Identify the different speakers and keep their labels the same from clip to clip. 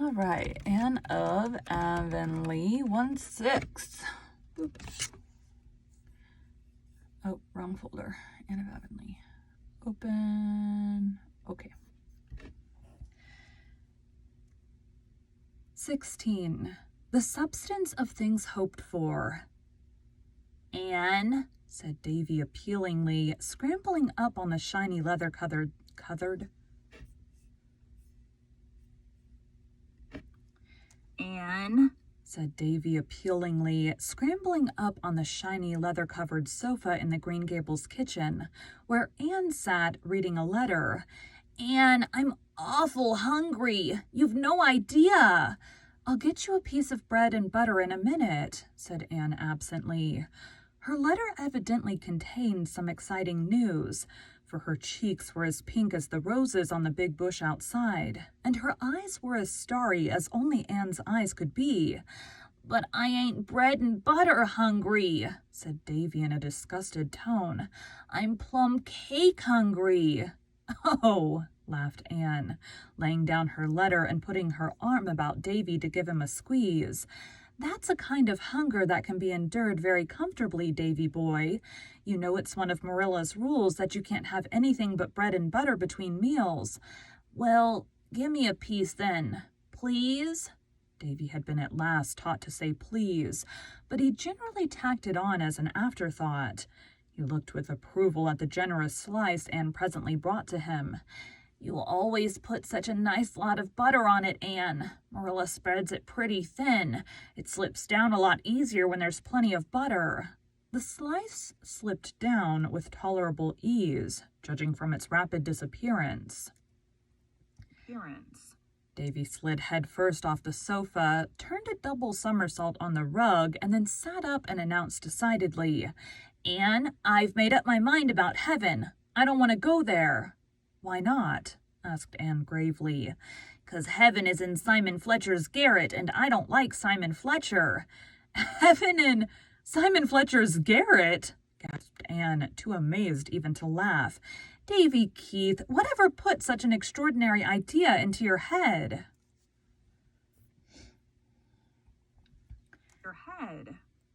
Speaker 1: All right, Anne of Avonlea, 1-6. Oops. Oh, wrong folder. Anne of Avonlea. Open. Okay. 16. The substance of things hoped for. Anne, said Davy appealingly, scrambling up on the shiny leather-covered. Anne, said Davy appealingly, scrambling up on the shiny leather-covered sofa in the Green Gables kitchen, where Anne sat reading a letter. Anne, I'm awful hungry. You've no idea. I'll get you a piece of bread and butter in a minute, said Anne absently. Her letter evidently contained some exciting news, for her cheeks were as pink as the roses on the big bush outside, and her eyes were as starry as only Anne's eyes could be. But I ain't bread and butter hungry, said Davy in a disgusted tone. I'm plum cake hungry. Oh, laughed Anne, laying down her letter and putting her arm about Davy to give him a squeeze. That's a kind of hunger that can be endured very comfortably, Davy boy. You know it's one of Marilla's rules that you can't have anything but bread and butter between meals. Well, give me a piece then, please. Davy had been at last taught to say please, but he generally tacked it on as an afterthought. He looked with approval at the generous slice Anne presently brought to him. You always put such a nice lot of butter on it, Anne. Marilla spreads it pretty thin. It slips down a lot easier when there's plenty of butter. The slice slipped down with tolerable ease, judging from its rapid disappearance. Davy slid headfirst off the sofa, turned a double somersault on the rug, and then sat up and announced decidedly, Anne, I've made up my mind about heaven. I don't want to go there. Why not? Asked Anne gravely. 'Cause heaven is in Simon Fletcher's garret, and I don't like Simon Fletcher. Heaven in Simon Fletcher's garret? Gasped Anne, too amazed even to laugh. Davy Keith, whatever put such an extraordinary idea into your head?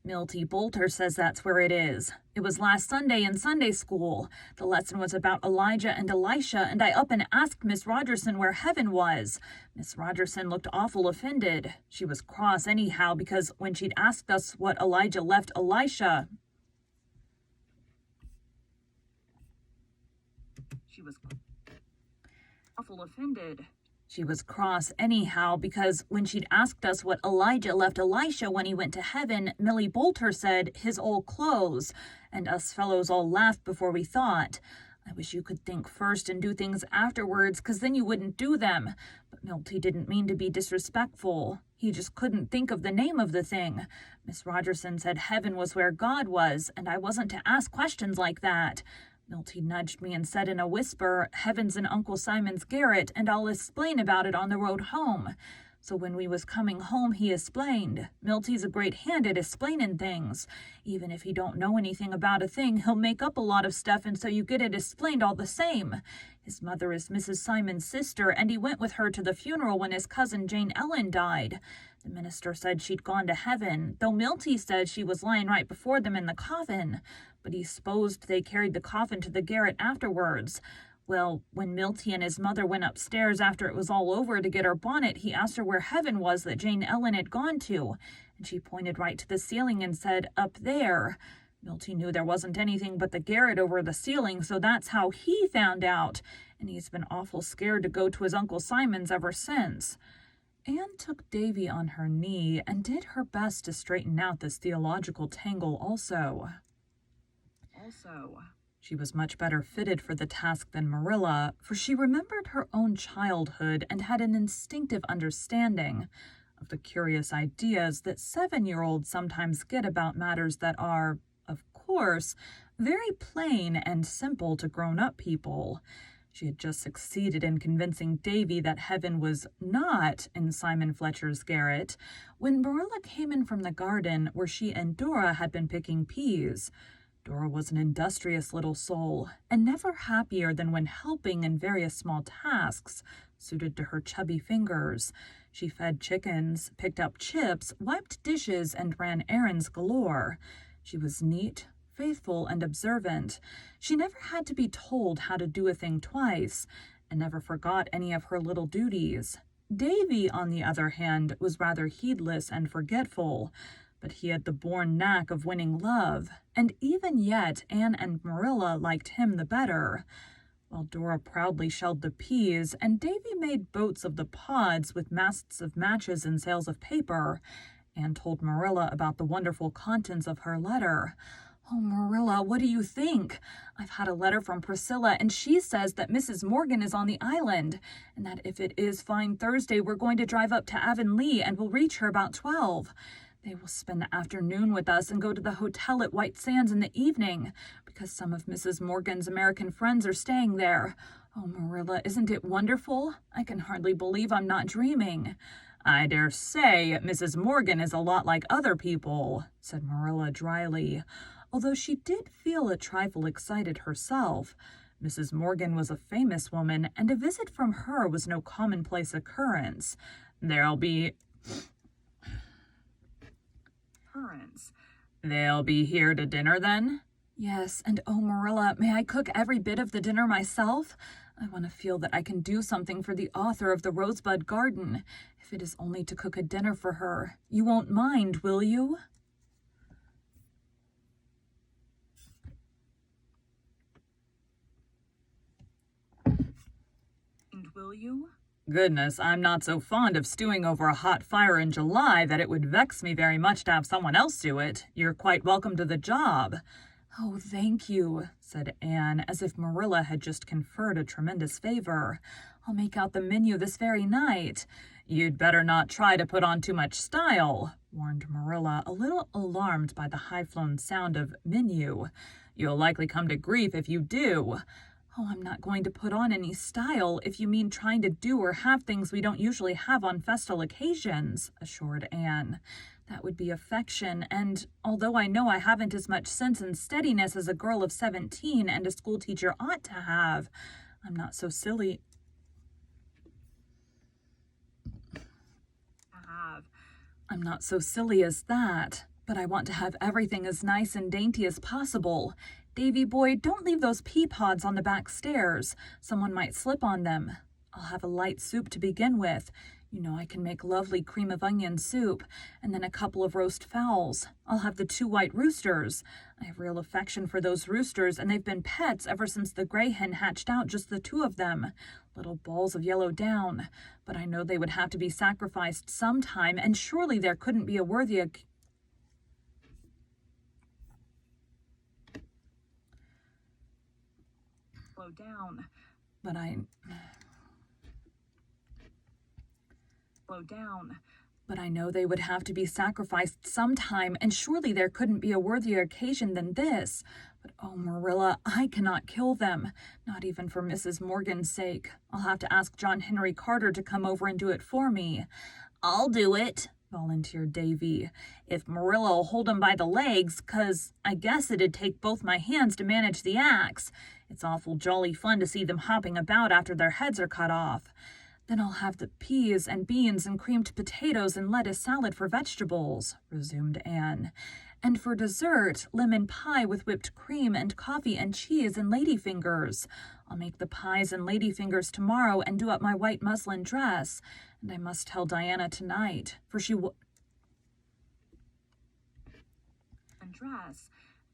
Speaker 1: Milty Boulter says that's where it is. It was last Sunday in Sunday school. The lesson was about Elijah and Elisha, and I up and asked Miss Rogerson where heaven was. Miss Rogerson looked awful offended. She was cross anyhow, because when she'd asked us what Elijah left Elisha, She was cross anyhow, because when she'd asked us what Elijah left Elisha when he went to heaven, Millie Boulter said his old clothes, and us fellows all laughed before we thought. I wish you could think first and do things afterwards, 'cause then you wouldn't do them. But Milty didn't mean to be disrespectful. He just couldn't think of the name of the thing. Miss Rogerson said heaven was where God was, and I wasn't to ask questions like that. Milty nudged me and said in a whisper, heaven's in Uncle Simon's garret, and I'll explain about it on the road home. So when we was coming home, he explained. Milty's a great hand at explaining things. Even if he don't know anything about a thing, he'll make up a lot of stuff, and so you get it explained all the same. His mother is Mrs. Simon's sister, and he went with her to the funeral when his cousin Jane Ellen died. The minister said she'd gone to heaven, though Milty said she was lying right before them in the coffin. But he supposed they carried the coffin to the garret afterwards. Well, when Milty and his mother went upstairs after it was all over to get her bonnet, he asked her where heaven was that Jane Ellen had gone to, and she pointed right to the ceiling and said, up there. Milty knew there wasn't anything but the garret over the ceiling, so that's how he found out, and he's been awful scared to go to his Uncle Simon's ever since. Anne took Davy on her knee and did her best to straighten out this theological tangle also. She was much better fitted for the task than Marilla, for she remembered her own childhood and had an instinctive understanding of the curious ideas that 7-year-olds sometimes get about matters that are, of course, very plain and simple to grown-up people. She had just succeeded in convincing Davy that heaven was not in Simon Fletcher's garret when Marilla came in from the garden where she and Dora had been picking peas. Dora was an industrious little soul, and never happier than when helping in various small tasks suited to her chubby fingers. She fed chickens, picked up chips, wiped dishes, and ran errands galore. She was neat, faithful, and observant. She never had to be told how to do a thing twice, and never forgot any of her little duties. Davy, on the other hand, was rather heedless and forgetful, but he had the born knack of winning love, and even yet Anne and Marilla liked him the better. While Dora proudly shelled the peas, and Davy made boats of the pods with masts of matches and sails of paper, Anne told Marilla about the wonderful contents of her letter. "Oh, Marilla, what do you think? I've had a letter from Priscilla, and she says that Mrs. Morgan is on the island, and that if it is fine Thursday, we're going to drive up to Avonlea and will reach her about 12. They will spend the afternoon with us and go to the hotel at White Sands in the evening, because some of Mrs. Morgan's American friends are staying there. Oh, Marilla, isn't it wonderful? I can hardly believe I'm not dreaming." "I dare say Mrs. Morgan is a lot like other people," said Marilla dryly, although she did feel a trifle excited herself. Mrs. Morgan was a famous woman, and a visit from her was no commonplace occurrence. They'll be here to dinner, then?" "Yes, and oh, Marilla, may I cook every bit of the dinner myself? I want to feel that I can do something for the author of the Rosebud Garden, if it is only to cook a dinner for her. You won't mind, will you?" "And will you?" "Goodness, I'm not so fond of stewing over a hot fire in July that it would vex me very much to have someone else do it. You're quite welcome to the job." "Oh, thank you," said Anne, as if Marilla had just conferred a tremendous favor. "I'll make out the menu this very night." "You'd better not try to put on too much style," warned Marilla, a little alarmed by the high-flown sound of menu. "You'll likely come to grief if you do." "Oh, I'm not going to put on any style, if you mean trying to do or have things we don't usually have on festal occasions," assured Anne. "That would be affection, and although I know I haven't as much sense and steadiness as a girl of 17 and a schoolteacher ought to have, I'm not so silly as that. But I want to have everything as nice and dainty as possible. Davy boy, don't leave those pea pods on the back stairs. Someone might slip on them. I'll have a light soup to begin with. You know I can make lovely cream of onion soup, and then a couple of roast fowls. I'll have the 2 white roosters. I have real affection for those roosters, and they've been pets ever since the gray hen hatched out, just the 2 of them. Little balls of yellow down. But I know they would have to be sacrificed sometime, and surely there couldn't be a worthy slow down. But I know they would have to be sacrificed sometime, and surely there couldn't be a worthier occasion than this. But oh, Marilla, I cannot kill them, not even for Mrs. Morgan's sake. I'll have to ask John Henry Carter to come over and do it for me." "I'll do it," volunteered Davy, "if Marilla'll hold 'em by the legs, 'cause I guess it'd take both my hands to manage the axe. It's awful jolly fun to see them hopping about after their heads are cut off." "Then I'll have the peas and beans and creamed potatoes and lettuce salad for vegetables," resumed Anne. "And for dessert, lemon pie with whipped cream and coffee and cheese and ladyfingers. I'll make the pies and ladyfingers tomorrow and do up my white muslin dress. And I must tell Diana tonight, for she will...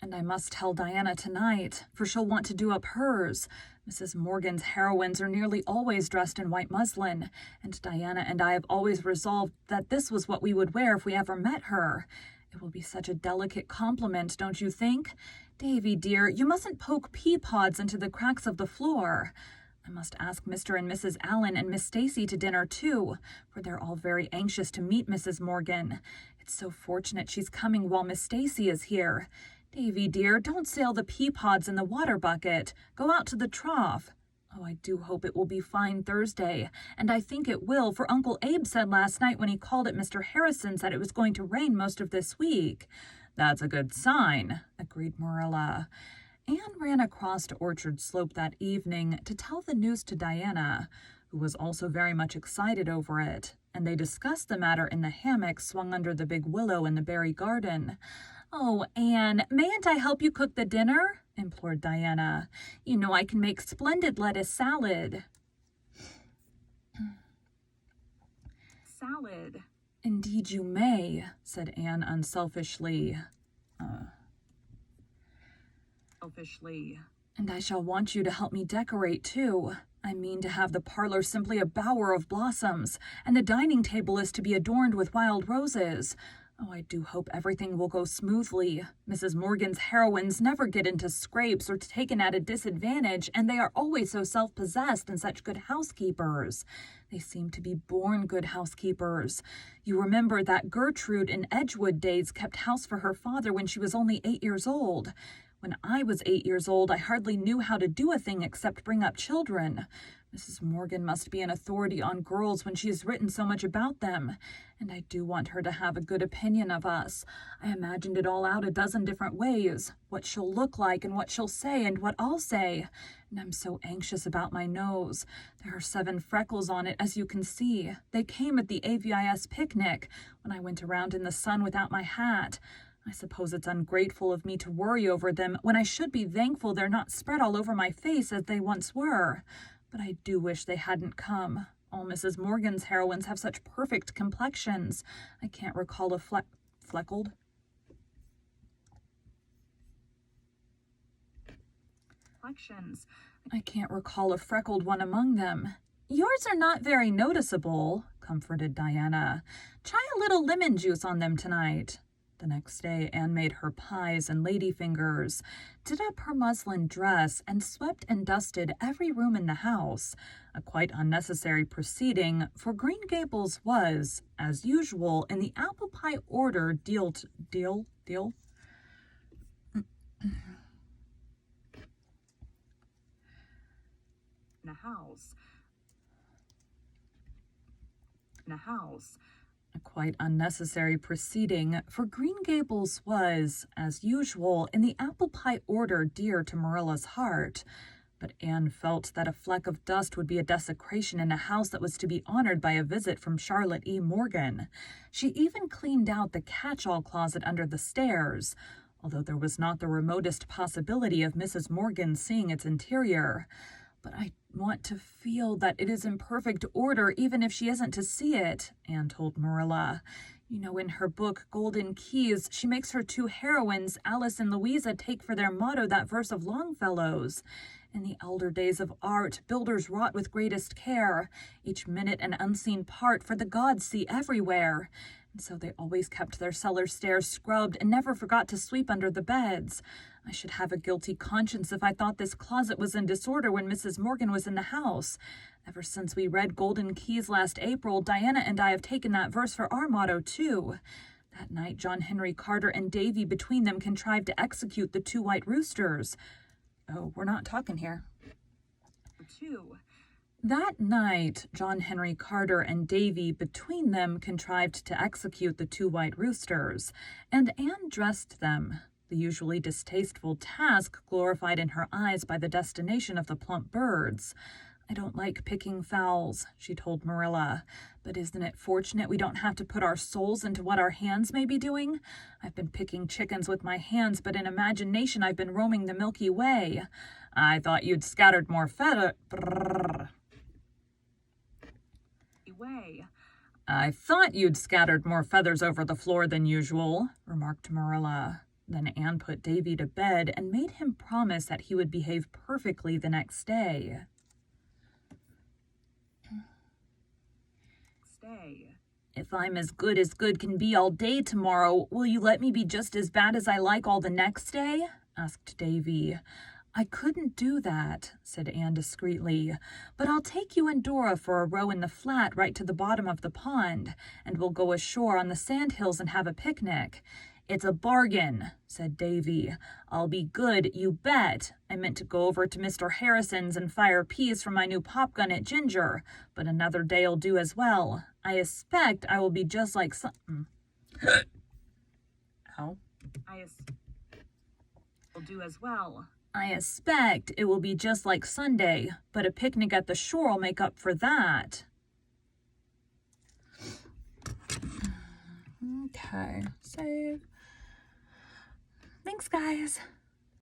Speaker 1: And I must tell Diana tonight, for she'll want to do up hers. Mrs. Morgan's heroines are nearly always dressed in white muslin, and Diana and I have always resolved that this was what we would wear if we ever met her. It will be such a delicate compliment, don't you think? Davy, dear, you mustn't poke pea pods into the cracks of the floor. I must ask Mr. and Mrs. Allen and Miss Stacy to dinner, too, for they're all very anxious to meet Mrs. Morgan. It's so fortunate she's coming while Miss Stacy is here. Davy, dear, don't sail the pea pods in the water bucket. Go out to the trough. Oh, I do hope it will be fine Thursday, and I think it will, for Uncle Abe said last night when he called at Mr. Harrison's that it was going to rain most of this week. That's a good sign, agreed Marilla. Anne ran across to Orchard Slope that evening to tell the news to Diana, who was also very much excited over it, and they discussed the matter in the hammock swung under the big willow in the berry garden. "Oh, Anne, mayn't I help you cook the dinner?" implored Diana. "You know I can make splendid lettuce salad."
Speaker 2: Salad.
Speaker 1: "Indeed you may," said Anne unselfishly.
Speaker 2: Selfishly.
Speaker 1: "And I shall want you to help me decorate, too. I mean to have the parlor simply a bower of blossoms, and the dining table is to be adorned with wild roses. Oh, I do hope everything will go smoothly. Mrs. Morgan's heroines never get into scrapes or taken at a disadvantage, and they are always so self-possessed and such good housekeepers. They seem to be born good housekeepers. You remember that Gertrude in Edgewood days kept house for her father when she was only 8 years old. When I was 8 years old, I hardly knew how to do a thing except bring up children. Mrs. Morgan must be an authority on girls when she has written so much about them, and I do want her to have a good opinion of us. I imagined it all out a dozen different ways, what she'll look like and what she'll say and what I'll say, and I'm so anxious about my nose. There are 7 freckles on it, as you can see. They came at the AVIS picnic when I went around in the sun without my hat. I suppose it's ungrateful of me to worry over them when I should be thankful they're not spread all over my face as they once were. But I do wish they hadn't come. All Mrs. Morgan's heroines have such perfect complexions. I can't recall a fleckled.
Speaker 2: Complexions.
Speaker 1: I can't recall a freckled one among them. Yours are not very noticeable, comforted Diana. Try a little lemon juice on them tonight. The next day, Anne made her pies and ladyfingers, did up her muslin dress, and swept and dusted every room in the house, a quite unnecessary proceeding, for Green Gables was, as usual, in the apple pie order deal
Speaker 2: In a house. In a house.
Speaker 1: A quite unnecessary proceeding, for Green Gables was, as usual, in the apple pie order dear to Marilla's heart. But Anne felt that a fleck of dust would be a desecration in a house that was to be honored by a visit from Charlotte E. Morgan. She even cleaned out the catch-all closet under the stairs, although there was not the remotest possibility of Mrs. Morgan seeing its interior. But I want to feel that it is in perfect order, even if she isn't to see it, Anne told Marilla. You know, in her book, Golden Keys, she makes her 2 heroines, Alice and Louisa, take for their motto that verse of Longfellow's. In the elder days of art, builders wrought with greatest care, each minute an unseen part, for the gods see everywhere. And so they always kept their cellar stairs scrubbed and never forgot to sweep under the beds. I should have a guilty conscience if I thought this closet was in disorder when Mrs. Morgan was in the house. Ever since we read Golden Keys last April, Diana and I have taken that verse for our motto, too. That night, John Henry Carter and Davy between them contrived to execute the 2 white roosters. Oh, we're not talking here.
Speaker 2: 2.
Speaker 1: That night, John Henry Carter and Davy between them contrived to execute the 2 white roosters, and Anne dressed them. The usually distasteful task glorified in her eyes by the destination of the plump birds. I don't like picking fowls, she told Marilla, but isn't it fortunate we don't have to put our souls into what our hands may be doing? I've been picking chickens with my hands, but in imagination I've been roaming the Milky Way. I thought you'd scattered more I thought you'd scattered more feathers over the floor than usual, remarked Marilla. Then Anne put Davy to bed and made him promise that he would behave perfectly the next day. If I'm as good can be all day tomorrow, will you let me be just as bad as I like all the next day? Asked Davy. I couldn't do that, said Anne discreetly, but I'll take you and Dora for a row in the flat right to the bottom of the pond, and we'll go ashore on the sandhills and have a picnic. It's a bargain, said Davy. I'll be good, you bet. I meant to go over to Mr. Harrison's and fire peas from my new pop gun at Ginger, but another day'll do as well. I expect I will be just like Ow.
Speaker 2: Will do as well.
Speaker 1: I expect it will be just like Sunday, but a picnic at the shore'll make up for that. Okay, save. Thanks, guys.